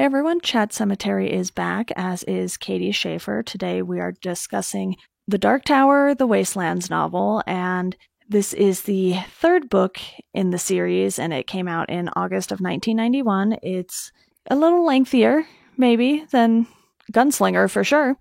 Hey everyone, Chat Cemetery is back, as is Katie Schaefer. Today we are discussing The Dark Tower, the Wastelands novel, and this is the third book in the series, and it came out in August of 1991. It's a little lengthier, maybe, than Gunslinger, for sure.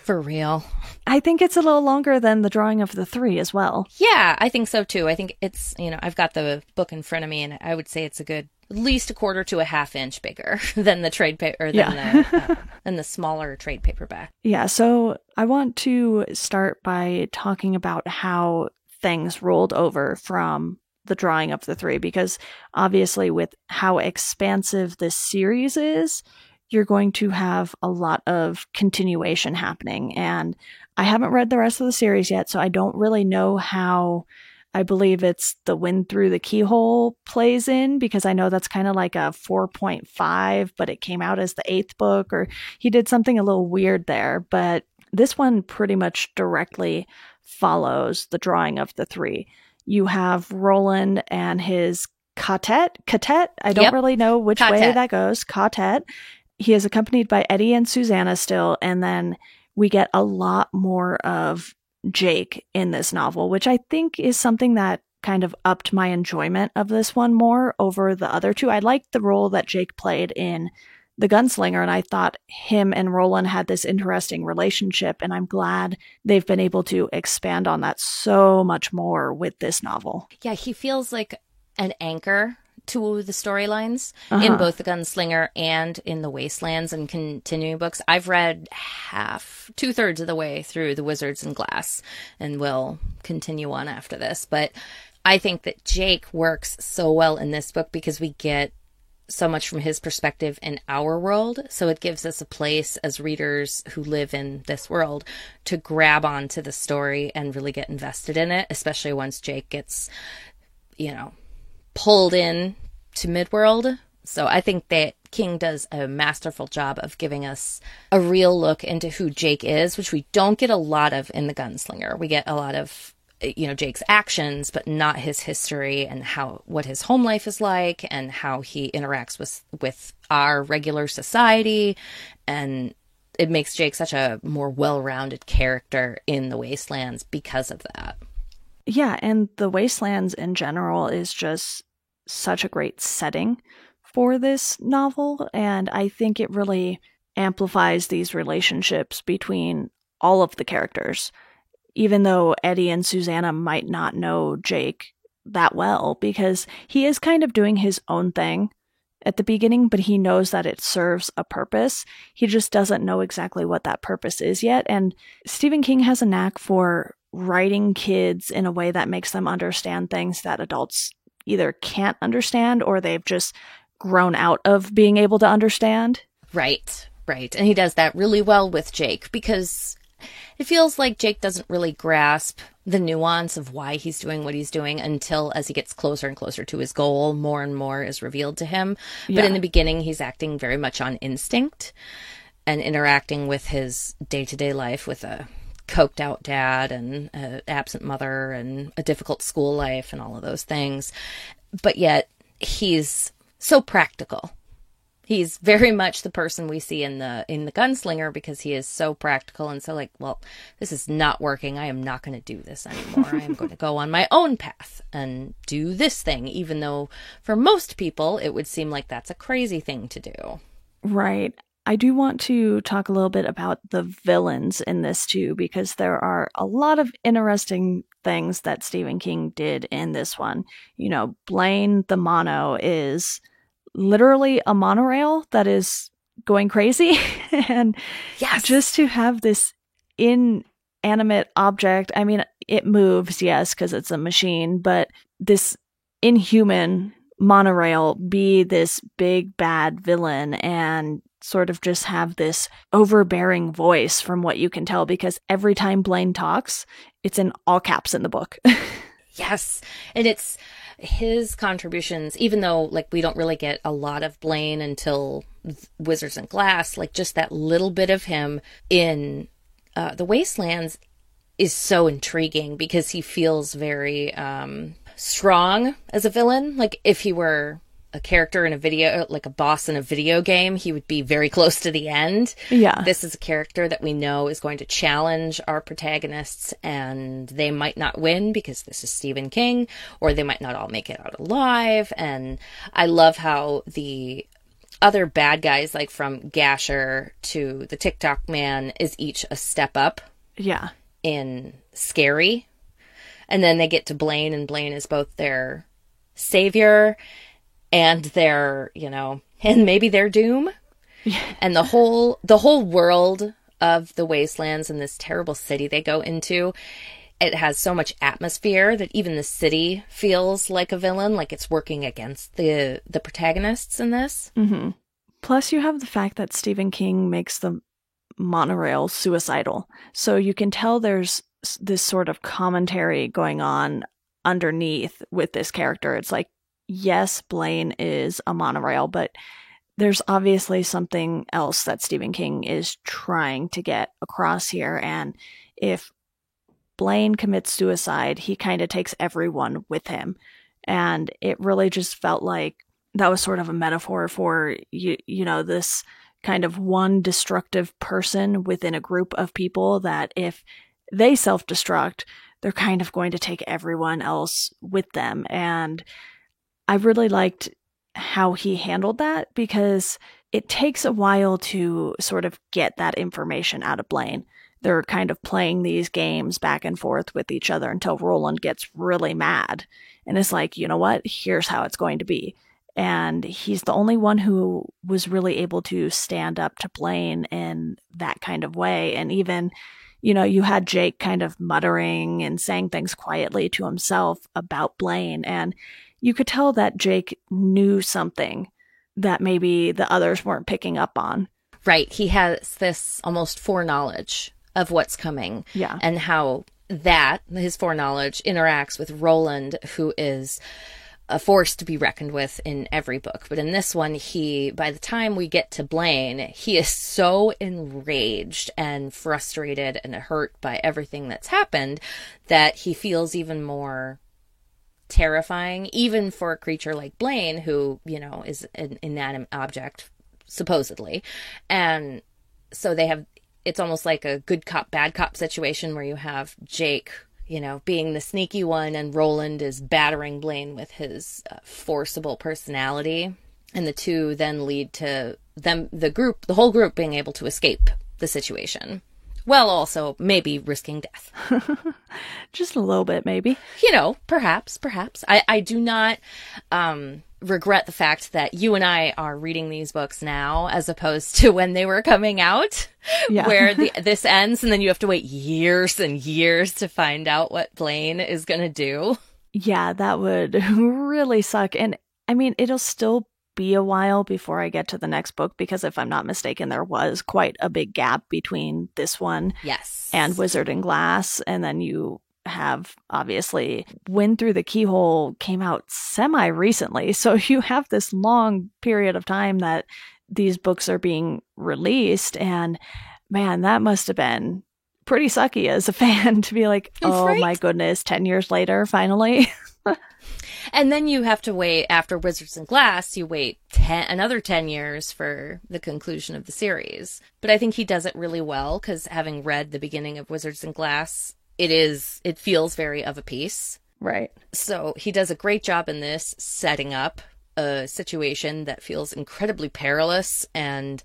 For real. I think it's a little longer than The Drawing of the Three as well. Yeah, I think so too. I think it's, I've got the book in front of me, and I would say it's a good at least a quarter to a half inch bigger than the trade paper, than the smaller trade paperback. Yeah, so I want to start by talking about how things rolled over from The Drawing of the Three, because obviously with how expansive this series is, you're going to have a lot of continuation happening. And I haven't read the rest of the series yet, so I don't really know how, I believe it's The Wind Through the Keyhole plays in, because I know that's kind of like a 4.5, but it came out as the 8th book, or he did something a little weird there. But this one pretty much directly follows The Drawing of the Three. You have Roland and his quartet. I don't really know which way that goes. Quartet. He is accompanied by Eddie and Susanna still, and then we get a lot more of Jake in this novel, which I think is something that kind of upped my enjoyment of this one more over the other two. I liked the role that Jake played in The Gunslinger, and I thought him and Roland had this interesting relationship, and I'm glad they've been able to expand on that so much more with this novel. Yeah, he feels like an anchor to the storylines in both The Gunslinger and in the Wastelands and continuing books. I've read 2/3 of the way through The Wizards and Glass and will continue on after this. But I think that Jake works so well in this book because we get so much from his perspective in our world. So it gives us a place as readers who live in this world to grab onto the story and really get invested in it, especially once Jake gets, pulled in to Midworld. So I think that King does a masterful job of giving us a real look into who Jake is, which we don't get a lot of in The Gunslinger. We get a lot of, Jake's actions, but not his history and what his home life is like and how he interacts with our regular society. And it makes Jake such a more well-rounded character in the Wastelands because of that. Yeah, and the Wastelands in general is just such a great setting for this novel, and I think it really amplifies these relationships between all of the characters, even though Eddie and Susanna might not know Jake that well, because he is kind of doing his own thing at the beginning, but he knows that it serves a purpose. He just doesn't know exactly what that purpose is yet, and Stephen King has a knack for writing kids in a way that makes them understand things that adults either can't understand or they've just grown out of being able to understand. Right. And he does that really well with Jake because it feels like Jake doesn't really grasp the nuance of why he's doing what he's doing until as he gets closer and closer to his goal, more and more is revealed to him. Yeah. But in the beginning, he's acting very much on instinct and interacting with his day-to-day life with a coked out dad and an absent mother and a difficult school life and all of those things. But yet he's so practical. He's very much the person we see in the Gunslinger because he is so practical and so like, well, this is not working. I am not going to do this anymore. I am going to go on my own path and do this thing, even though for most people it would seem like that's a crazy thing to do. Right. I do want to talk a little bit about the villains in this too, because there are a lot of interesting things that Stephen King did in this one. Blaine the Mono is literally a monorail that is going crazy. And yes, just to have this inanimate object, I mean, it moves, yes, because it's a machine, but this inhuman monorail be this big bad villain and sort of just have this overbearing voice from what you can tell, because every time Blaine talks, it's in all caps in the book. Yes. And it's his contributions, even though like we don't really get a lot of Blaine until Wizards and Glass, like just that little bit of him in the Wastelands is so intriguing because he feels very strong as a villain. Like if he were a character in a video, like a boss in a video game, he would be very close to the end. Yeah. This is a character that we know is going to challenge our protagonists, and they might not win because this is Stephen King, or they might not all make it out alive. And I love how the other bad guys, like from Gasher to the TikTok man, is each a step up. Yeah. In scary. And then they get to Blaine, and Blaine is both their savior and their, and maybe their doom. Yeah. And the whole world of the Wastelands and this terrible city they go into, it has so much atmosphere that even the city feels like a villain, like it's working against the protagonists in this. Mm-hmm. Plus, you have the fact that Stephen King makes the monorail suicidal. So you can tell there's this sort of commentary going on underneath with this character. It's like, yes, Blaine is a monorail, but there's obviously something else that Stephen King is trying to get across here. And if Blaine commits suicide, he kind of takes everyone with him. And it really just felt like that was sort of a metaphor for, this kind of one destructive person within a group of people that if they self-destruct, they're kind of going to take everyone else with them. And I really liked how he handled that, because it takes a while to sort of get that information out of Blaine. They're kind of playing these games back and forth with each other until Roland gets really mad. And it's like, you know what? Here's how it's going to be. And he's the only one who was really able to stand up to Blaine in that kind of way. And even, you had Jake kind of muttering and saying things quietly to himself about Blaine. And you could tell that Jake knew something that maybe the others weren't picking up on. Right. He has this almost foreknowledge of what's coming. Yeah. And how his foreknowledge interacts with Roland, who is a force to be reckoned with in every book. But in this one, by the time we get to Blaine, he is so enraged and frustrated and hurt by everything that's happened that he feels even more terrifying, even for a creature like Blaine, who, is an inanimate object, supposedly. And so it's almost like a good cop, bad cop situation where you have Jake, being the sneaky one, and Roland is battering Blaine with his forcible personality. And the two then lead to the whole group being able to escape the situation. Well, also maybe risking death. Just a little bit, maybe. Perhaps. I do not regret the fact that you and I are reading these books now as opposed to when they were coming out, where this ends and then you have to wait years and years to find out what Blaine is going to do. Yeah, that would really suck. And I mean, it'll still be a while before I get to the next book, because if I'm not mistaken, there was quite a big gap between this one and Wizard and Glass. And then you have, obviously, Wind Through the Keyhole came out semi-recently. So you have this long period of time that these books are being released. And man, that must have been pretty sucky as a fan to be like, oh my goodness, 10 years later, finally. And then you have to wait, after Wizards and Glass, you wait another 10 years for the conclusion of the series. But I think he does it really well, because having read the beginning of Wizards and Glass, it feels very of a piece. Right. So he does a great job in this, setting up a situation that feels incredibly perilous and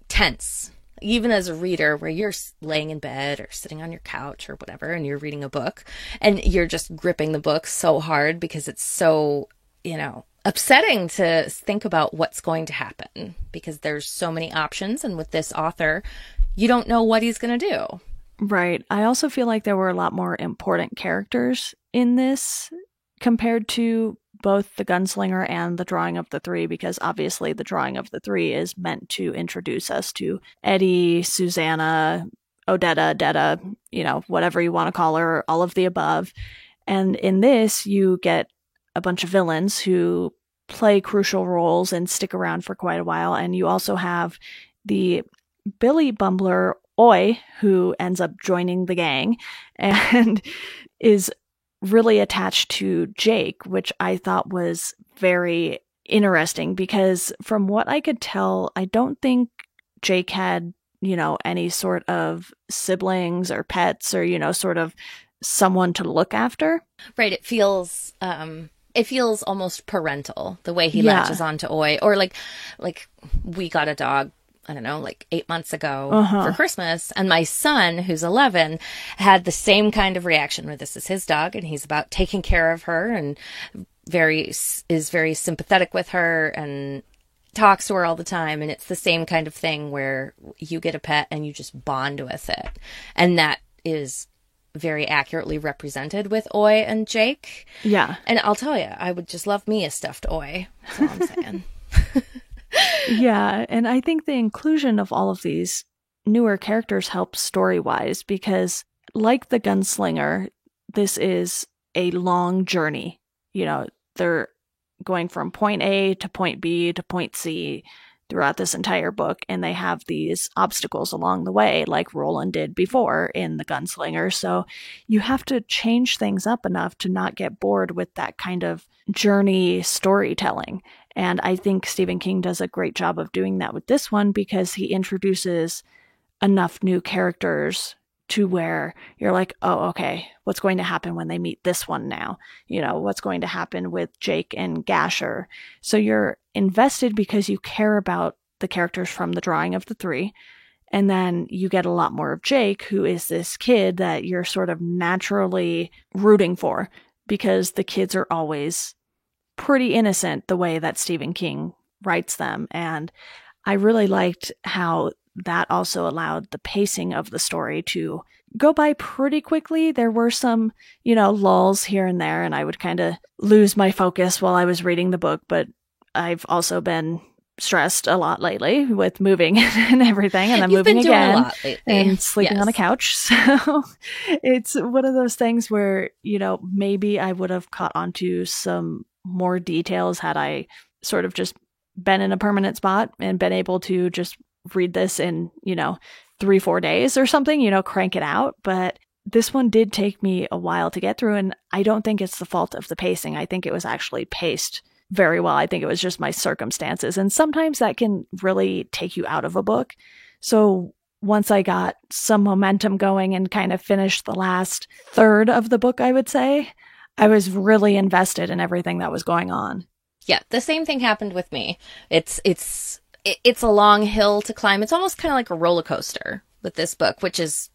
tense. Even as a reader, where you're laying in bed or sitting on your couch or whatever, and you're reading a book and you're just gripping the book so hard because it's so, upsetting to think about what's going to happen, because there's so many options. And with this author, you don't know what he's going to do. Right. I also feel like there were a lot more important characters in this compared to both the Gunslinger and the Drawing of the Three, because obviously the Drawing of the Three is meant to introduce us to Eddie, Susanna, Odetta, Detta, whatever you want to call her, all of the above. And in this, you get a bunch of villains who play crucial roles and stick around for quite a while. And you also have the Billy Bumbler Oi, who ends up joining the gang and is really attached to Jake, which I thought was very interesting because from what I could tell, I don't think Jake had, any sort of siblings or pets or, sort of someone to look after. Right. It feels almost parental the way he latches onto Oi, or like we got a dog, I don't know, like 8 months ago for Christmas. And my son, who's 11, had the same kind of reaction where this is his dog and he's about taking care of her and is very sympathetic with her and talks to her all the time. And it's the same kind of thing where you get a pet and you just bond with it. And that is very accurately represented with Oi and Jake. Yeah. And I'll tell you, I would just love me a stuffed Oi. That's all I'm saying. Yeah, and I think the inclusion of all of these newer characters helps story-wise because, like the gunslinger, this is a long journey. They're going from point A to point B to point C throughout this entire book, and they have these obstacles along the way, like Roland did before in The Gunslinger. So you have to change things up enough to not get bored with that kind of journey storytelling. And I think Stephen King does a great job of doing that with this one because he introduces enough new characters to where you're like, oh, okay, what's going to happen when they meet this one now? What's going to happen with Jake and Gasher? So you're invested because you care about the characters from the Drawing of the Three. And then you get a lot more of Jake, who is this kid that you're sort of naturally rooting for because the kids are always pretty innocent the way that Stephen King writes them. And I really liked how that also allowed the pacing of the story to go by pretty quickly. There were some, lulls here and there, and I would kind of lose my focus while I was reading the book, but I've also been stressed a lot lately with moving and everything, and I'm moving again and sleeping on a couch. So it's one of those things where, maybe I would have caught onto some more details had I sort of just been in a permanent spot and been able to just read this in, 3-4 days or something, crank it out. But this one did take me a while to get through, and I don't think it's the fault of the pacing. I think it was actually paced very well. I think it was just my circumstances. And sometimes that can really take you out of a book. So once I got some momentum going and kind of finished the last third of the book, I would say, I was really invested in everything that was going on. Yeah, the same thing happened with me. It's a long hill to climb. It's almost kind of like a roller coaster with this book, which is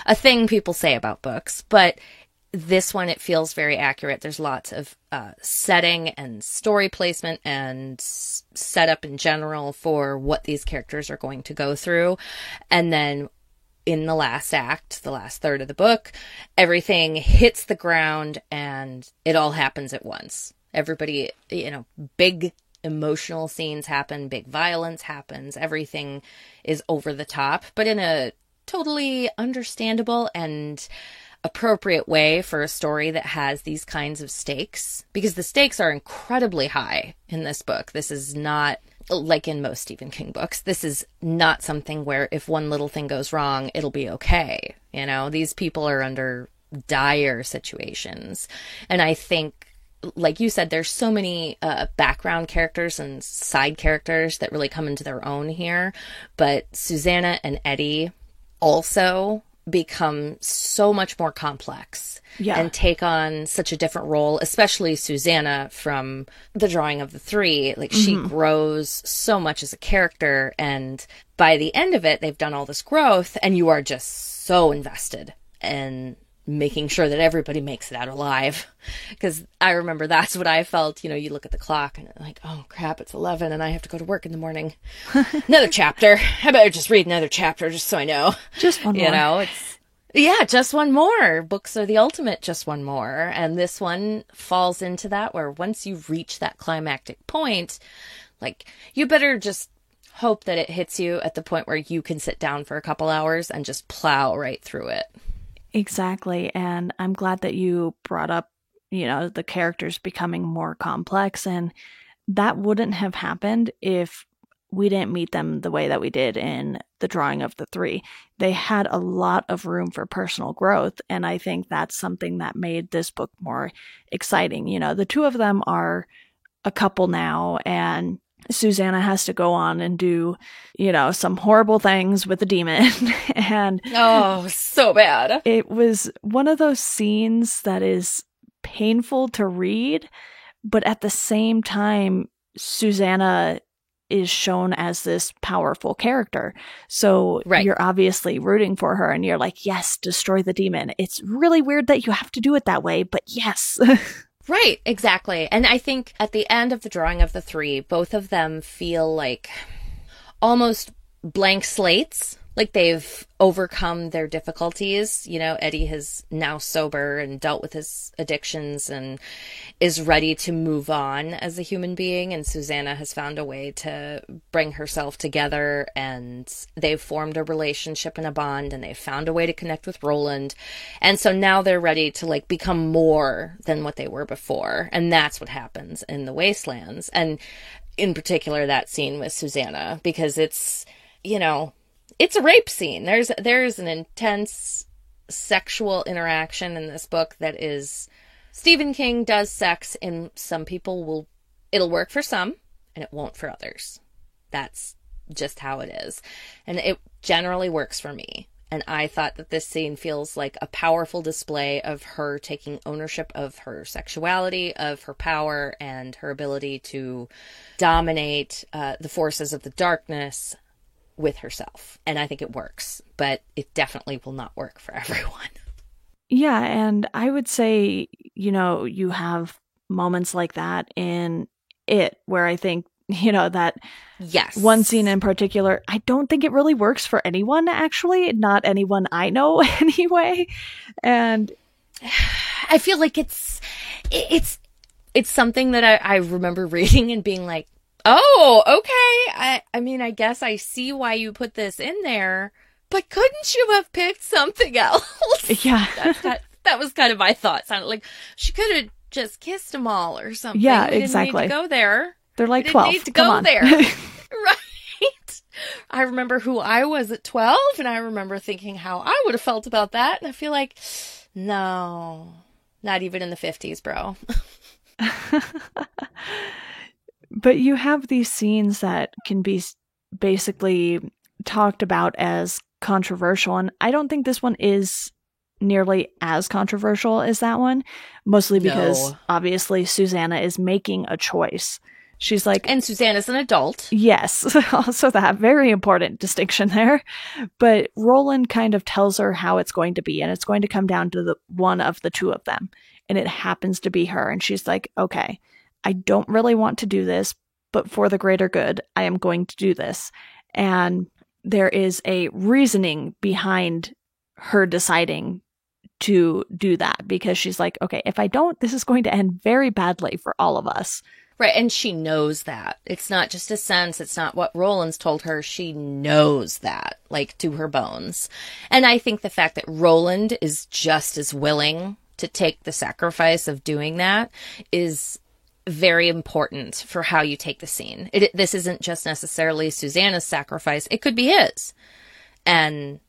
a thing people say about books. But this one, it feels very accurate. There's lots of setting and story placement and setup in general for what these characters are going to go through. And then in the last act, the last third of the book, everything hits the ground and it all happens at once. Everybody, big emotional scenes happen, big violence happens, everything is over the top, but in a totally understandable and appropriate way for a story that has these kinds of stakes, because the stakes are incredibly high in this book. This is not like in most Stephen King books. This is not something where if one little thing goes wrong, it'll be okay. These people are under dire situations. And I think, like you said, there's so many background characters and side characters that really come into their own here. But Susanna and Eddie also become so much more complex and take on such a different role, especially Susanna from The Drawing of the Three. Like, she grows so much as a character, and by the end of it, they've done all this growth, and you are just so invested in making sure that everybody makes it out alive. Because I remember that's what I felt. You look at the clock and like, oh crap, it's 11 and I have to go to work in the morning. Another chapter. I better just read another chapter just so I know. Just one more. Just one more. Books are the ultimate just one more. And this one falls into that, where once you reach that climactic point, like, you better just hope that it hits you at the point where you can sit down for a couple hours and just plow right through it. Exactly. And I'm glad that you brought up, the characters becoming more complex. And that wouldn't have happened if we didn't meet them the way that we did in The Drawing of the Three. They had a lot of room for personal growth. And I think that's something that made this book more exciting. The two of them are a couple now, and Susanna has to go on and do, some horrible things with the demon. And oh, so bad. It was one of those scenes that is painful to read, but at the same time, Susanna is shown as this powerful character. So You're obviously rooting for her, and you're like, yes, destroy the demon. It's really weird that you have to do it that way, but yes. Right, exactly. And I think at the end of the drawing of the three, both of them feel like almost blank slates, like they've overcome their difficulties. Eddie is now sober and dealt with his addictions and is ready to move on as a human being. And Susanna has found a way to bring herself together, and they've formed a relationship and a bond, and they've found a way to connect with Roland. And so now they're ready to become more than what they were before. And that's what happens in the Wastelands. And in particular, that scene with Susanna, because it's a rape scene. There's an intense sexual interaction in this book that is... Stephen King does sex, and some people it'll work for some, and it won't for others. That's just how it is. And it generally works for me. And I thought that this scene feels like a powerful display of her taking ownership of her sexuality, of her power, and her ability to dominate the forces of the darkness with herself. And I think it works, but it definitely will not work for everyone. Yeah, and I would say, you have moments like that in It, where I think, that yes, one scene in particular, I don't think it really works for anyone, actually. Not anyone I know anyway. And I feel like it's something that I remember reading and being like, oh, okay. I mean, I guess I see why you put this in there, but couldn't you have picked something else? Yeah. That was kind of my thought. Sounded like she could have just kissed them all or something. Yeah, we exactly. Didn't need to go there. They're like 12. Need to Come go on. There. Right. I remember who I was at 12, and I remember thinking how I would have felt about that. And I feel like, no, not even in the 50s, bro. But you have these scenes that can be basically talked about as controversial, and I don't think this one is nearly as controversial as that one, mostly because obviously Susanna is making a choice. She's like... And Susanna's an adult. Yes, also that very important distinction there. But Roland kind of tells her how it's going to be, and it's going to come down to the one of the two of them, and it happens to be her, and she's like, okay, I don't really want to do this, but for the greater good, I am going to do this. And there is a reasoning behind her deciding to do that, because she's like, okay, if I don't, this is going to end very badly for all of us. Right, and she knows that. It's not just a sense, it's not what Roland's told her, she knows that, to her bones. And I think the fact that Roland is just as willing to take the sacrifice of doing that is very important for how you take the scene. This isn't just necessarily Susanna's sacrifice, it could be his. And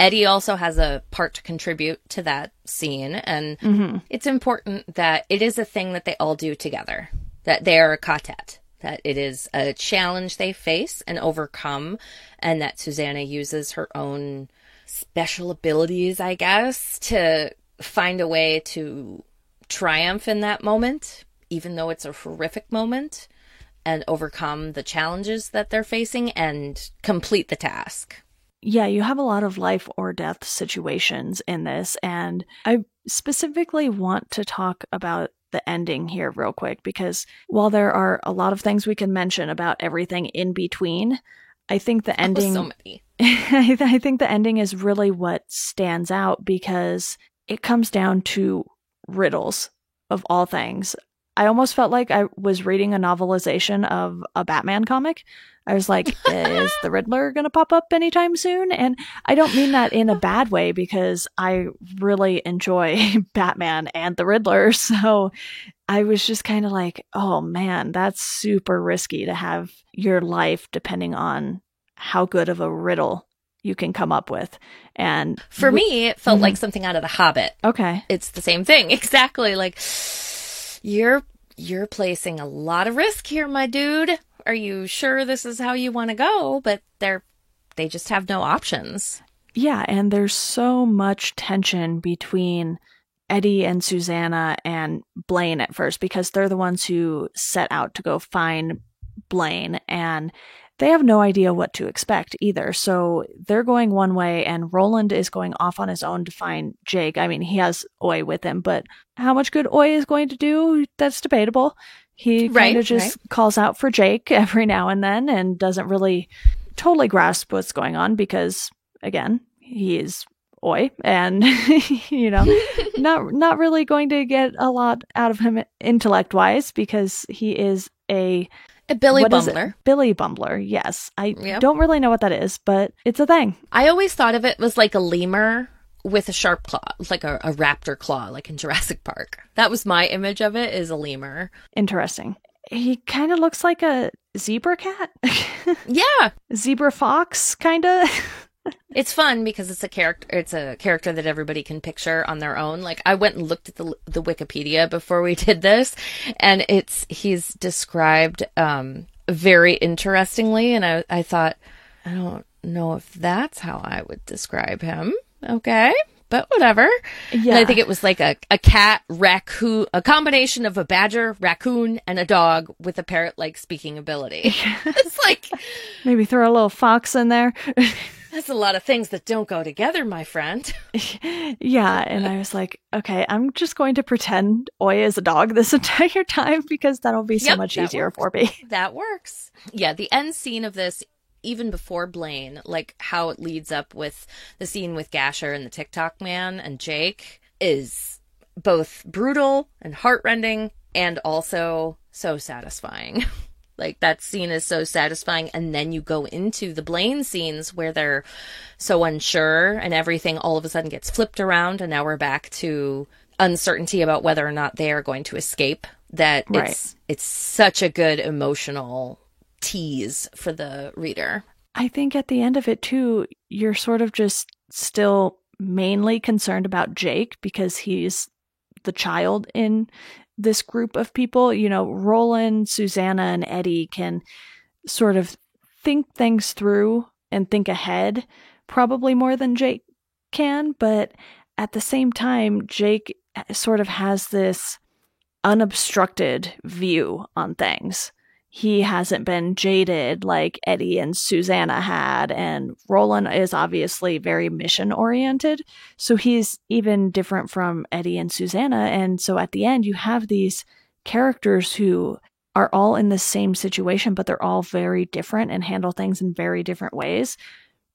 Eddie also has a part to contribute to that scene, and it's important that it is a thing that they all do together, that they are a quartet, that it is a challenge they face and overcome, and that Susanna uses her own special abilities, I guess, to find a way to triumph in that moment, even though it's a horrific moment, and overcome the challenges that they're facing and complete the task. Yeah, you have a lot of life or death situations in this, and I specifically want to talk about the ending here real quick, because while there are a lot of things we can mention about everything in between, I think the ending... so many. I think the ending is really what stands out, because it comes down to riddles, of all things. I almost felt like I was reading a novelization of a Batman comic. I was like, is the Riddler going to pop up anytime soon? And I don't mean that in a bad way, because I really enjoy Batman and the Riddler. So I was just kind of like, oh man, that's super risky to have your life depending on how good of a riddle you can come up with. And for me, it felt like something out of The Hobbit. Okay. It's the same thing. Exactly. Like, you're you're placing a lot of risk here, my dude. Are you sure this is how you want to go? But they just have no options. Yeah, and there's so much tension between Eddie and Susanna and Blaine at first, because they're the ones who set out to go find Blaine, and they have no idea what to expect either. So they're going one way, and Roland is going off on his own to find Jake. I mean, he has Oy with him, but how much good Oy is going to do, that's debatable. He kind of just calls out for Jake every now and then and doesn't really totally grasp what's going on because, again, he is Oy, and not really going to get a lot out of him intellect wise because he is a Billy Bumbler. Billy Bumbler, yes. I don't really know what that is, but it's a thing. I always thought of it was like a lemur with a sharp claw, like a raptor claw, like in Jurassic Park. That was my image of it, is a lemur. Interesting. He kind of looks like a zebra cat. Yeah. Zebra fox, kind of. It's fun because it's a character that everybody can picture on their own. Like, I went and looked at the Wikipedia before we did this, and he's described very interestingly, and I thought, I don't know if that's how I would describe him. Okay, but whatever. Yeah. And I think it was like a cat, raccoon, a combination of a badger, raccoon, and a dog with a parrot-like speaking ability. It's like, maybe throw a little fox in there. That's a lot of things that don't go together, my friend. Yeah, and I was like, okay, I'm just going to pretend Oy is a dog this entire time because that'll be so much easier for me. That works. Yeah, the end scene of this, even before Blaine, like how it leads up with the scene with Gasher and the TikTok man and Jake, is both brutal and heartrending and also so satisfying. Like, that scene is so satisfying, and then you go into the Blaine scenes where they're so unsure and everything all of a sudden gets flipped around, and now we're back to uncertainty about whether or not they are going to escape. That it's such a good emotional tease for the reader. I think at the end of it, too, you're sort of just still mainly concerned about Jake because he's the child in this group of people. Roland, Susanna, and Eddie can sort of think things through and think ahead, probably more than Jake can. But at the same time, Jake sort of has this unobstructed view on things. He hasn't been jaded like Eddie and Susanna had, and Roland is obviously very mission-oriented, so he's even different from Eddie and Susanna, and so at the end you have these characters who are all in the same situation, but they're all very different and handle things in very different ways.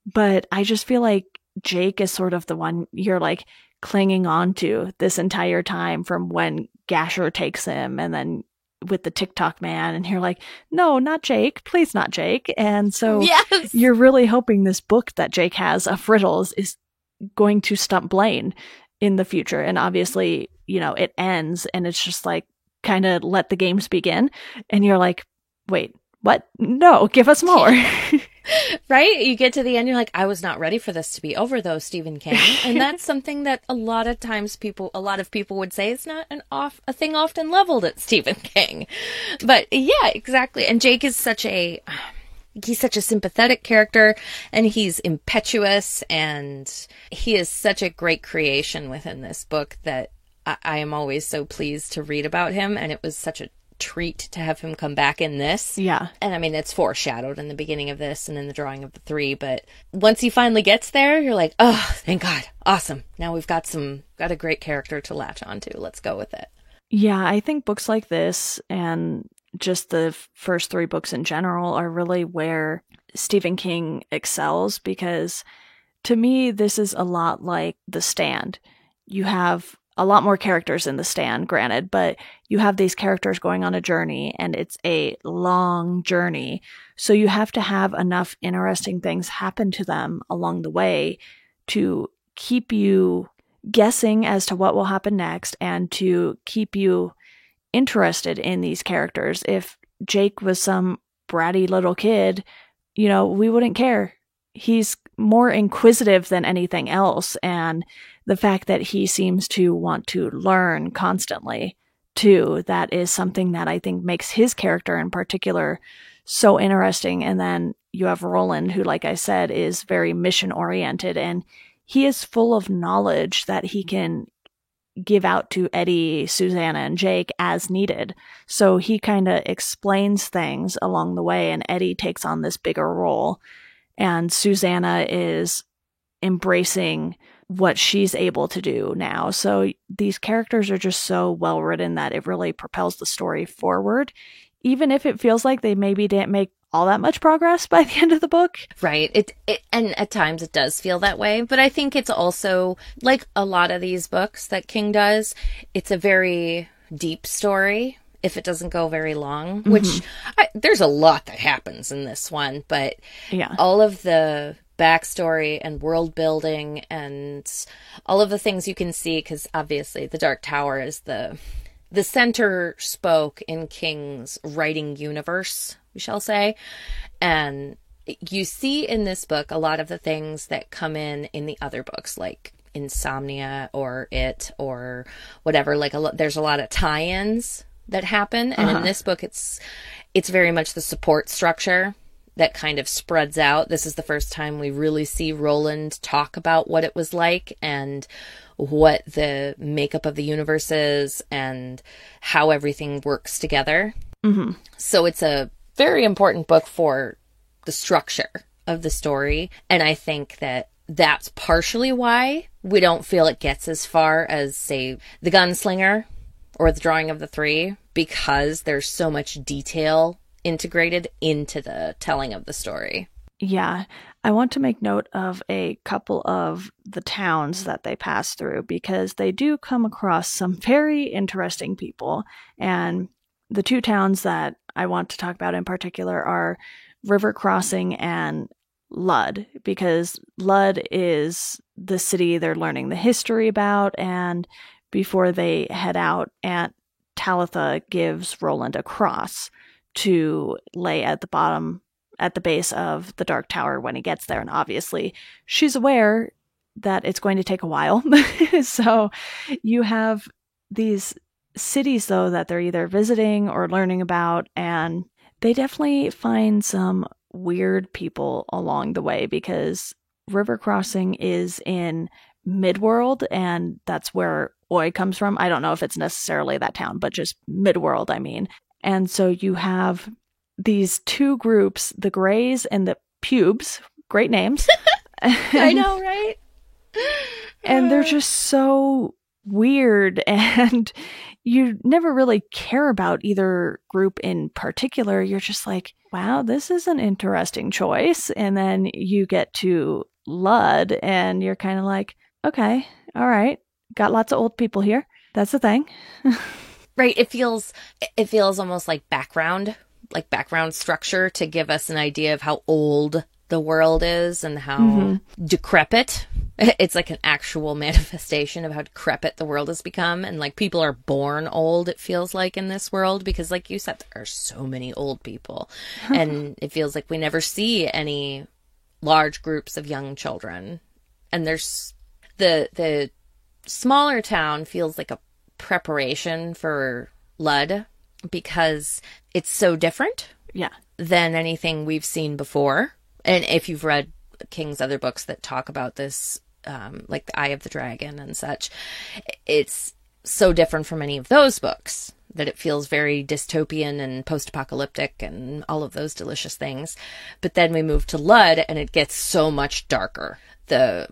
But I just feel like Jake is sort of the one you're like clinging on to this entire time from when Gasher takes him and then with the TikTok man, and you're like, no, not Jake, please not Jake. And so you're really hoping this book that Jake has of riddles is going to stump Blaine in the future. And obviously, it ends and it's just like, kind of let the games begin. And you're like, wait, what? No, give us more. Right? You get to the end, you're like, I was not ready for this to be over, though, Stephen King. And that's something that a lot of people would say is not a thing often leveled at Stephen King. But yeah, exactly. And Jake is he's such a sympathetic character, and he's impetuous, and he is such a great creation within this book that I am always so pleased to read about him. And it was such a treat to have him come back in this. Yeah. And I mean, it's foreshadowed in the beginning of this and in the drawing of the 3, but once he finally gets there, you're like, oh, thank God. Awesome. Now we've got a great character to latch onto. Let's go with it. Yeah, I think books like this and just the first 3 books in general are really where Stephen King excels, because to me, this is a lot like The Stand. You have a lot more characters in The Stand, granted, but you have these characters going on a journey, and it's a long journey. So you have to have enough interesting things happen to them along the way to keep you guessing as to what will happen next and to keep you interested in these characters. If Jake was some bratty little kid, we wouldn't care. He's more inquisitive than anything else, and the fact that he seems to want to learn constantly, too. That is something that I think makes his character in particular so interesting. And then you have Roland, who, like I said, is very mission oriented, and he is full of knowledge that he can give out to Eddie, Susanna, and Jake as needed. So he kind of explains things along the way, and Eddie takes on this bigger role. And Susanna is embracing what she's able to do now. So these characters are just so well written that it really propels the story forward, even if it feels like they maybe didn't make all that much progress by the end of the book. Right. And at times it does feel that way. But I think it's also, like a lot of these books that King does, it's a very deep story if it doesn't go very long, which there's a lot that happens in this one. But all of the backstory and world building and all of the things you can see, because obviously the Dark Tower is the center spoke in King's writing universe, we shall say. And you see in this book a lot of the things that come in the other books, like Insomnia or It or whatever. Like there's a lot of tie-ins that happen. And in this book, it's very much the support structure that kind of spreads out. This is the first time we really see Roland talk about what it was like and what the makeup of the universe is and how everything works together. So it's a very important book for the structure of the story. And I think that that's partially why we don't feel it gets as far as, say, The Gunslinger or The Drawing of the Three, because there's so much detail integrated into the telling of the story. Yeah, I want to make note of a couple of the towns that they pass through, because they do come across some very interesting people. And the two towns that I want to talk about in particular are River Crossing and Lud, because Lud is the city they're learning the history about. And before they head out, Aunt Talitha gives Roland a cross to lay at the base of the Dark Tower when he gets there. And obviously she's aware that it's going to take a while. So you have these cities, though, that they're either visiting or learning about, and they definitely find some weird people along the way, because River Crossing is in Midworld, and that's where Oi comes from. I don't know if it's necessarily that town, but just Midworld, I mean. And so you have these two groups, the Greys and the Pubes. Great names. I know, right? And they're just so weird, and you never really care about either group in particular. You're just like, wow, this is an interesting choice. And then you get to Lud, and you're kind of like, okay, all right, got lots of old people here. That's the thing. Right. It feels almost like background structure to give us an idea of how old the world is and how decrepit. It's like an actual manifestation of how decrepit the world has become. And like people are born old, it feels like, in this world, because like you said, there are so many old people. And it feels like we never see any large groups of young children. And there's the smaller town feels like a preparation for Lud, because it's so different than anything we've seen before. And if you've read King's other books that talk about this, like The Eye of the Dragon and such, it's so different from any of those books that it feels very dystopian and post-apocalyptic and all of those delicious things. But then we move to Lud, and it gets so much darker. The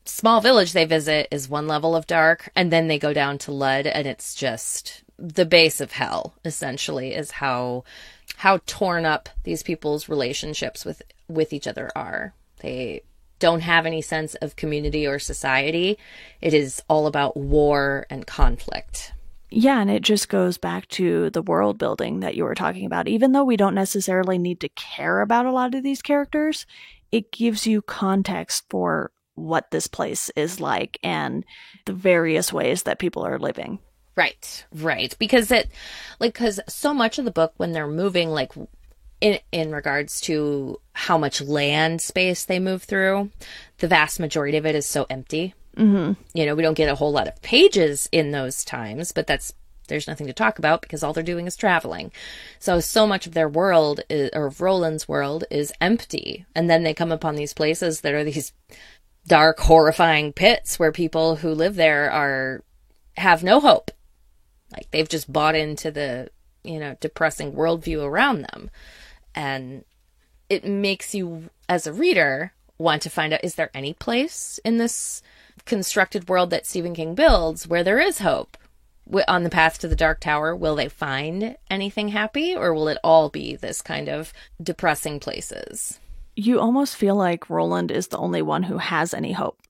small village they visit is one level of dark, and then they go down to Lud, and it's just the base of hell, essentially, is how torn up these people's relationships with each other are. They don't have any sense of community or society. It is all about war and conflict. Yeah, and it just goes back to the world building that you were talking about. Even though we don't necessarily need to care about a lot of these characters, it gives you context for what this place is like and the various ways that people are living. Right. Because because so much of the book, when they're moving, like in regards to how much land space they move through, the vast majority of it is so empty. You know, we don't get a whole lot of pages in those times, but that's there's nothing to talk about because all they're doing is traveling. So much of their world, or of Roland's world, is empty. And then they come upon these places that are these dark, horrifying pits where people who live there have no hope. Like, they've just bought into the, depressing worldview around them. And it makes you, as a reader, want to find out, is there any place in this constructed world that Stephen King builds where there is hope? On the path to the Dark Tower, will they find anything happy, or will it all be this kind of depressing places? You almost feel like Roland is the only one who has any hope,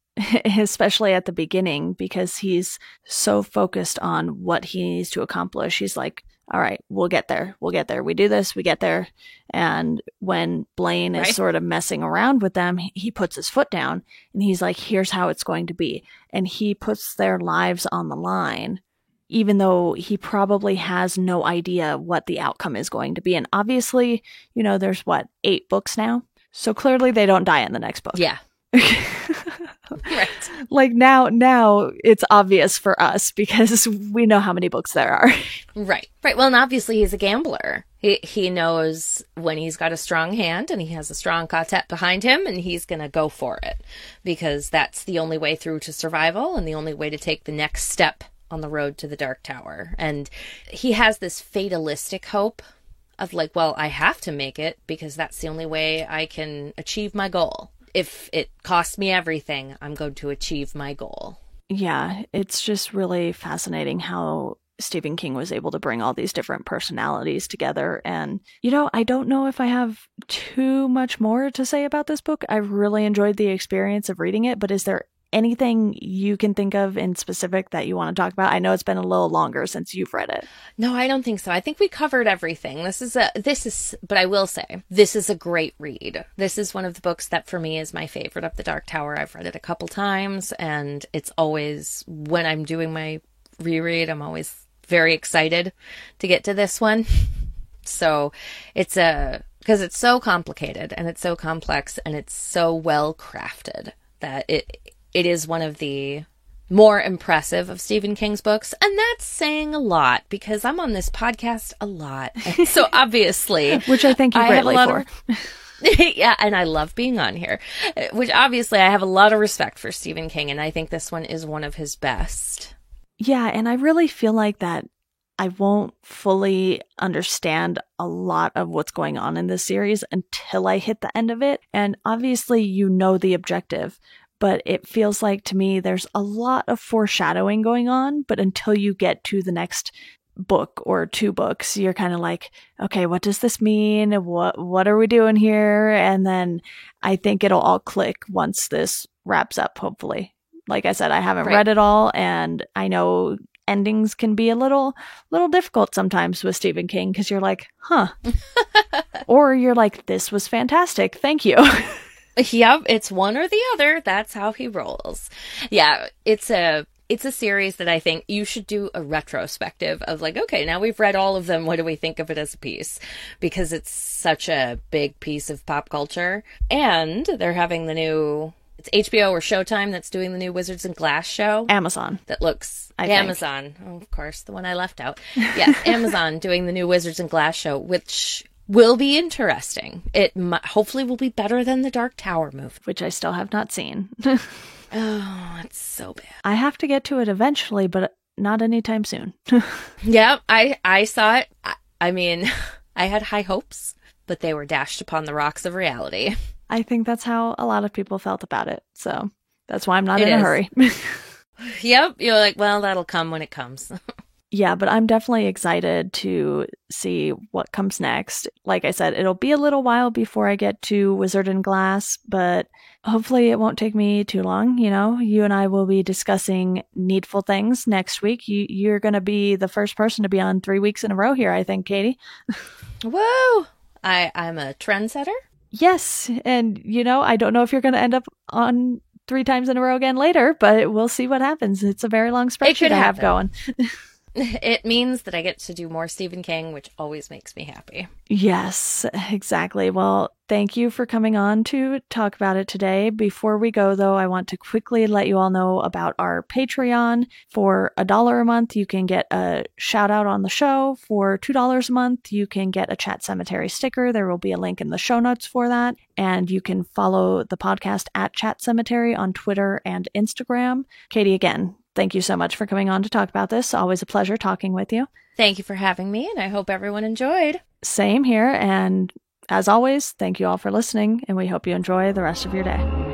especially at the beginning, because he's so focused on what he needs to accomplish. He's like, all right, we'll get there. We'll get there. We do this, we get there. And when Blaine is sort of messing around with them, he puts his foot down and he's like, here's how it's going to be. And he puts their lives on the line, even though he probably has no idea what the outcome is going to be. And obviously, there's 8 books now? So clearly they don't die in the next book. Yeah. Right. Like now it's obvious for us because we know how many books there are. Right. Well, and obviously he's a gambler. He knows when he's got a strong hand and he has a strong quartet behind him, and he's going to go for it because that's the only way through to survival and the only way to take the next step on the road to the Dark Tower. And he has this fatalistic hope of like, well, I have to make it because that's the only way I can achieve my goal. If it costs me everything, I'm going to achieve my goal. Yeah, it's just really fascinating how Stephen King was able to bring all these different personalities together. And, I don't know if I have too much more to say about this book. I really enjoyed the experience of reading it, but is there anything you can think of in specific that you want to talk about? I know it's been a little longer since you've read it. No, I don't think so. I think we covered everything. But I will say, this is a great read. This is one of the books that for me is my favorite of the Dark Tower. I've read it a couple times, and it's always, when I'm doing my reread, I'm always very excited to get to this one. So because it's so complicated and it's so complex and it's so well crafted that it is one of the more impressive of Stephen King's books. And that's saying a lot because I'm on this podcast a lot. And so obviously, which I thank you greatly for. Yeah, and I love being on here, which obviously I have a lot of respect for Stephen King, and I think this one is one of his best. Yeah, and I really feel like that I won't fully understand a lot of what's going on in this series until I hit the end of it. And obviously, the objective. But it feels like to me there's a lot of foreshadowing going on, but until you get to the next book or 2 books, you're kind of like, okay, what does this mean? What are we doing here? And then I think it'll all click once this wraps up, hopefully. Like I said, I haven't read it all, and I know endings can be a little difficult sometimes with Stephen King because you're like, huh. Or you're like, this was fantastic. Thank you. Yep, it's one or the other. That's how he rolls. Yeah, it's a series that I think you should do a retrospective of, like, okay, now we've read all of them. What do we think of it as a piece? Because it's such a big piece of pop culture. And they're having it's HBO or Showtime that's doing the new Wizards and Glass show. Amazon. That looks... Amazon. Oh, of course, the one I left out. Yes, Amazon doing the new Wizards and Glass show, which... will be interesting. It hopefully will be better than the Dark Tower movie, which I still have not seen. Oh, it's so bad. I have to get to it eventually, but not anytime soon. Yeah, I saw it. I mean, I had high hopes, but they were dashed upon the rocks of reality. I think that's how a lot of people felt about it. So that's why I'm not in a hurry. Yep. You're like, well, that'll come when it comes. Yeah, but I'm definitely excited to see what comes next. Like I said, it'll be a little while before I get to Wizard and Glass, but hopefully it won't take me too long. You and I will be discussing Needful Things next week. You're going to be the first person to be on 3 weeks in a row here, I think, Katie. Whoa! I'm a trendsetter? Yes, and I don't know if you're going to end up on 3 times in a row again later, but we'll see what happens. It's a very long spreadsheet I have going. It means that I get to do more Stephen King, which always makes me happy. Yes, exactly. Well, Thank you for coming on to talk about it today. Before we go, though, I want to quickly let you all know about our Patreon. For $1 a month, you can get a shout out on the show. For $2 a month, you can get a Chat Cemetery sticker. There will be a link in the show notes for that. And you can follow the podcast at Chat Cemetery on Twitter and Instagram. Katie, again, thank you so much for coming on to talk about this. Always a pleasure talking with you. Thank you for having me, and I hope everyone enjoyed. Same here, and as always, thank you all for listening, and we hope you enjoy the rest of your day.